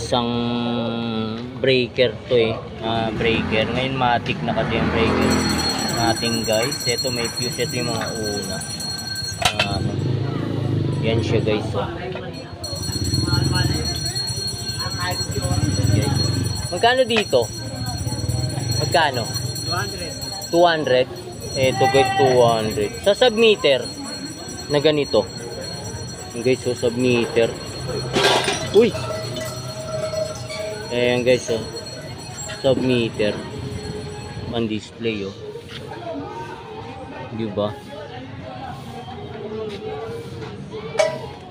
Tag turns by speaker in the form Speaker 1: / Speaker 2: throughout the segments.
Speaker 1: isang breaker to eh. Breaker. Ngayon matic na kasi yung breaker natin guys. Ito may fuse. Ito yung mga una. Yan siya guys. Oh. Magkano dito? Magkano? 200. 200. Ito guys 200. Sa submeter na ganito. Guys, so submeter. Uy. Ayan guys, oh. Submeter. On display, oh. Di ba?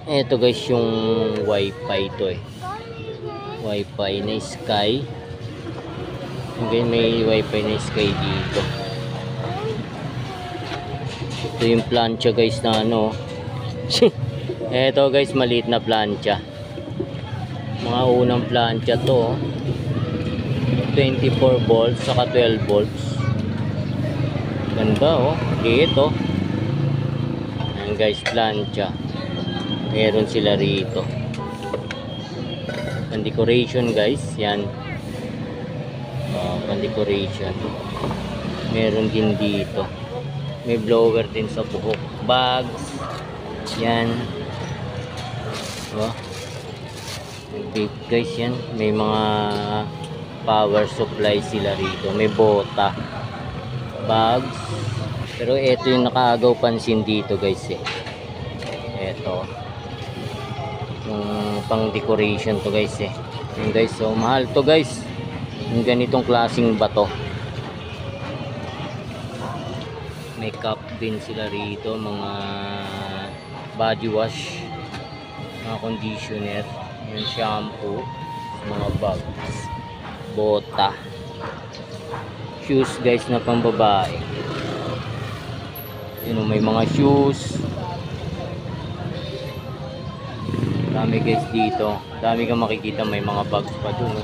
Speaker 1: Ito guys yung wifi to eh. Wifi na Sky. Okay, may wifi na Sky dito. Ito yung plancha guys na ano. Ito guys, maliit na plancha. Mga unang plancha to. 24 volts saka 12 volts. Ganda oh. Liit oh. Ayan guys, plancha. Meron sila rito. Pan-decoration guys. Yan. Pan-decoration. Meron din dito. May blower din sa buhok. Bags. Yan. Oh. Big guys yan. May mga power supply sila rito. May bota. Bags. Pero ito yung nakaagaw pansin dito guys eh. Ito. Yung pang decoration to guys eh. Yung guys, so mahal to guys. Yung ganitong klaseng bato. May cup din sila rito. Mga body wash. Mga conditioner. Yung shampoo. Mga bags. Bota. Shoes guys na pang babae. Yun, may mga shoes. Dami guys dito. Dami kang makikita, may mga bags pa dun.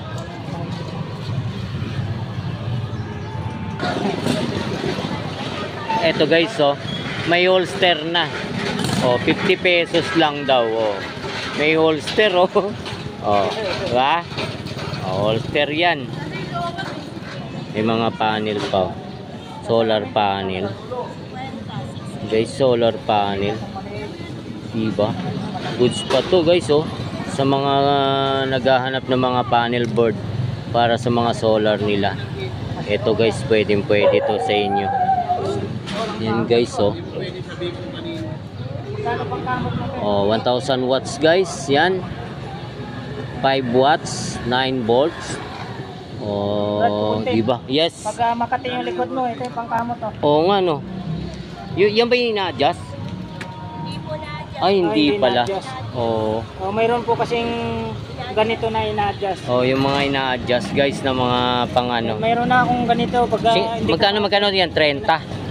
Speaker 1: Eto guys, oh, may holster na. Oh, 50 pesos lang daw. Oh. May holster oh. Oh, diba? Oh, holster 'yan. May mga panel pa. Solar panel. Guys, solar panel. Diba? Goods pa to guys oh. Sa mga naghahanap ng mga panel board para sa mga solar nila. Ito guys, pwede to sa inyo. Yan guys oh. Oh, 1000 watts guys. Yan. 5 watts, 9 volts. Oh, diba? Yes.
Speaker 2: Pag makati yung likod mo, ito yung pangkamot to.
Speaker 1: Oo nga no. Yan ba yung ina-adjust? Ay, hindi pala. Oo.
Speaker 2: Oh, mayroon po kasing ganito na ina-adjust.
Speaker 1: Oh, yung mga ina-adjust guys na mga pang ano.
Speaker 2: Mayroon na akong ganito pag
Speaker 1: magkano yan? 30?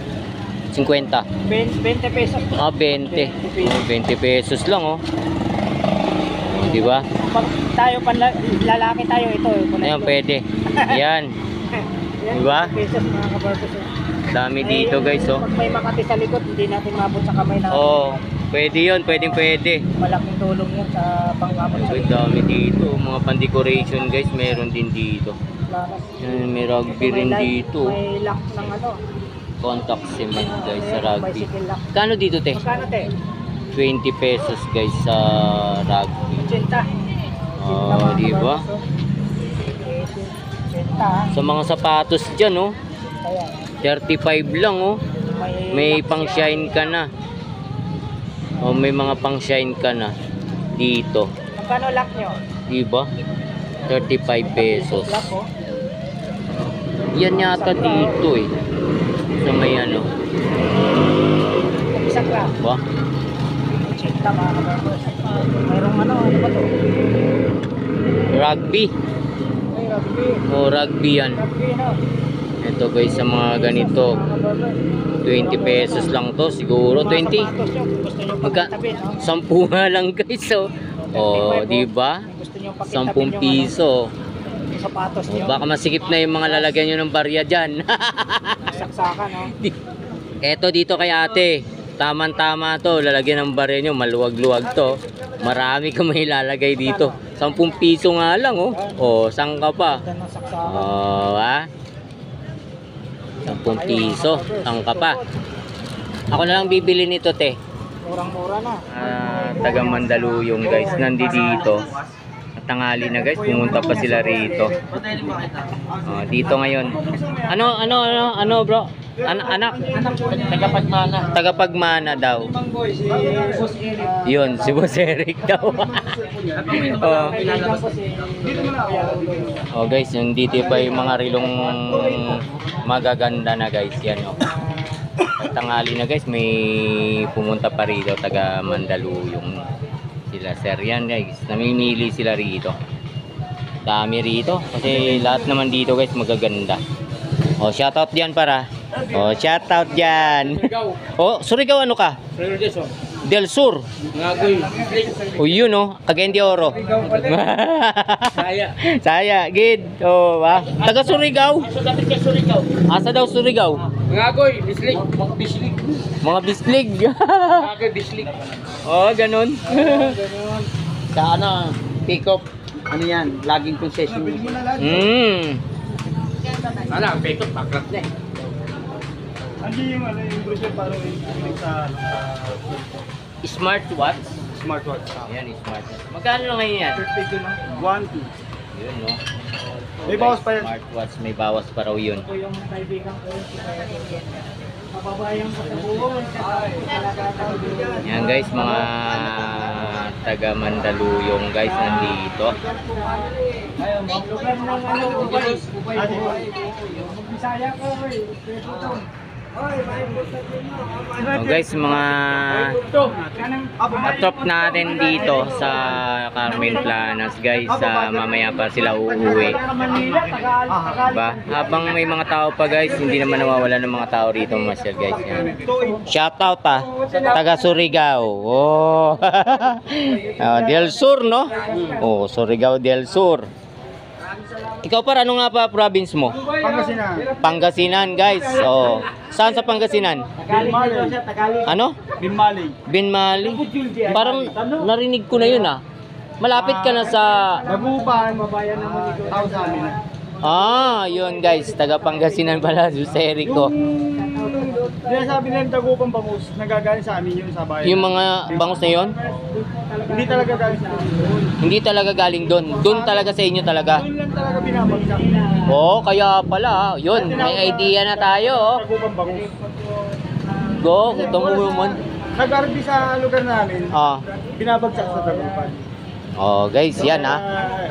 Speaker 1: 50?
Speaker 2: 20 pesos.
Speaker 1: Ah, 20. Oh, 20 pesos lang oh. Oh, di ba?
Speaker 2: Pag tayo lalaki tayo ito.
Speaker 1: Ayan, pwede. Yan.
Speaker 2: Yan,
Speaker 1: di ba?
Speaker 2: pesos mga kabarbers.
Speaker 1: Dami dito guys oh.
Speaker 2: Pag may makati sa likod, hindi natin mabot sa kamay natin.
Speaker 1: Oh, pwede yun, pwede.
Speaker 2: Malaking tulong yun sa pangkamot sa
Speaker 1: Ay,
Speaker 2: likod.
Speaker 1: dami dito, mga pan-decoration guys, meron din dito. Yan, may rugby rin dito.
Speaker 2: May lock ng ano.
Speaker 1: Contact cement guys sa rugby.
Speaker 2: Bicycle lock.
Speaker 1: Kano dito te?
Speaker 2: Magkano te?
Speaker 1: 20 pesos guys sa rugby.
Speaker 2: 80.
Speaker 1: Oh, di ba?
Speaker 2: 80.
Speaker 1: Sa mga sapatos dyan oh,
Speaker 2: Kaya,
Speaker 1: 35 lang oh. May pang shine ka na. Oh, may mga pang shine ka na dito.
Speaker 2: magkano lock nyo?
Speaker 1: Di ba? 35 pesos.
Speaker 2: Lock oh.
Speaker 1: Yan yata dito eh. Sa may ano.
Speaker 2: Isang lock.
Speaker 1: Ba?
Speaker 2: 80 mga kabarbers. Mayroong ano ba to?
Speaker 1: Rugby.
Speaker 2: Ay, rugby.
Speaker 1: Oh, rugby yan.
Speaker 2: Rugby no?
Speaker 1: Ito guys sa mga ganito. 20 pesos lang to siguro. 20. Magka 10 nga lang guys oh. Oh, di ba? 10 piso.
Speaker 2: Sapatos nyo.
Speaker 1: Baka masikip na yung mga lalagyan nyo ng barya dyan.
Speaker 2: Saksakan no?
Speaker 1: Eto dito kay ate. Tama-tama to. Lalagyan ng barya nyo. Maluwag-luwag to. Marami ka may lalagay dito. 10 piso nga lang, oh. Oh, saan ka pa?
Speaker 2: Ganda ng saksakan.
Speaker 1: Oh, ha? 10 piso, saan ka pa? Ako na lang bibili nito, te.
Speaker 2: Murang-mura na.
Speaker 1: Taga Mandaluyong, guys. Nandito. Tanghali na, guys. Pumunta pa sila rito. Dito ngayon. Ano, bro? Anak?
Speaker 2: Tagapagmana.
Speaker 1: Tagapagmana daw.
Speaker 2: Boy, si Boss Eric.
Speaker 1: Yun, si Boss Eric daw. Guys, nandito pa yung mga rilong magaganda na, guys. Yan, oh. Tanghali na, guys, may pumunta pa rito, taga Mandaluyong sila, sir. Yan, guys, namimili sila rito. Dami rito kasi lahat naman dito, guys, magaganda. Shoutout diyan para. Shoutout diyan. Surigao, ano ka? Del Sur. Yun, Cagayan de Oro. Saya, gid. Taga Surigao. Asa daw Surigao?
Speaker 2: Ngagoy, bislig.
Speaker 1: Mga bislig.
Speaker 2: Ngagoy, bislig.
Speaker 1: Ganun.
Speaker 2: Sa pick up. Ano yan? Laging concession. Pick up, baklat na eh.
Speaker 3: Hindi yung yung brochure parang yung sa
Speaker 1: Smartwatch.
Speaker 3: smartwatch.
Speaker 1: Ayan, smartwatch. Magkano lang ngayon yan?
Speaker 3: 1, 2.
Speaker 1: Yun, no?
Speaker 3: May bawas pa yan.
Speaker 1: Smartwatch, may bawas pa raw yun.
Speaker 2: Ito yung kaibigan ko. Mababayang sa tabuon.
Speaker 1: Yan, guys, mga taga Mandaluyong, guys, nandito.
Speaker 2: Ayun, lugar ng Ubay. Bisaya ko,
Speaker 1: Guys, mga top natin dito sa Carmen Planas, guys. Mamaya pa sila uuwi. Diba? Habang may mga tao pa, guys, hindi naman nawawala ng mga tao rito, masyal, guys. Yan. Shoutout pa, taga Surigao. Del Sur, no? Surigao del Sur. Ikaw para ano nga pa province mo?
Speaker 3: Pangasinan.
Speaker 1: Pangasinan, guys. Saan sa Pangasinan? Ano?
Speaker 3: Binmali.
Speaker 1: Binmali. Parang narinig ko na yun, Malapit ka na sa...
Speaker 3: Dagupan. Tao sa amin.
Speaker 1: Yun, guys. Taga Pangasinan pala, Juserico.
Speaker 3: Kaya sabi nila Dagupan bangus, nagagaling sa amin yun sa bayan.
Speaker 1: Yung mga bangus na yun,
Speaker 3: Hindi talaga galing sa amin.
Speaker 1: hindi talaga galing doon. Doon talaga sa inyo talaga.
Speaker 3: Doon lang talaga binabagsak.
Speaker 1: Kaya pala. Yun, may idea na tayo.
Speaker 3: Dagupan bangus.
Speaker 1: Go, ito mo naman.
Speaker 3: Nag-RB sa lugar namin,
Speaker 1: Ah.
Speaker 3: binabagsak sa Dagupan.
Speaker 1: Guys, yan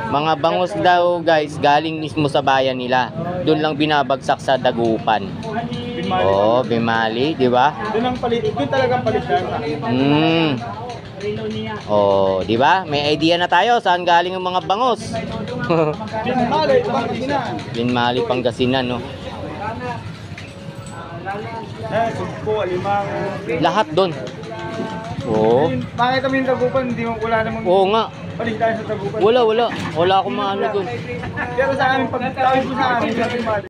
Speaker 1: Mga bangus daw, guys, galing mismo sa bayan nila. Doon lang binabagsak sa Dagupan.
Speaker 3: Binmali.
Speaker 1: Bimali, di ba?
Speaker 3: Doon ang palit, doon talagang palitan sa amin.
Speaker 1: Di ba? May idea na tayo saan galing ang mga bangus.
Speaker 3: Binmali, Pangasinan.
Speaker 1: Binmali, Pangasinan, no.
Speaker 3: Sugpo, Alimang.
Speaker 1: Lahat doon.
Speaker 3: Bakit kami yung Dagupan, hindi mo wala namang
Speaker 1: Nga.
Speaker 3: palit tayo sa Dagupan.
Speaker 1: Wala akong maano doon.
Speaker 3: Pero sa amin, pag tawid mo sa amin, sa Binmali,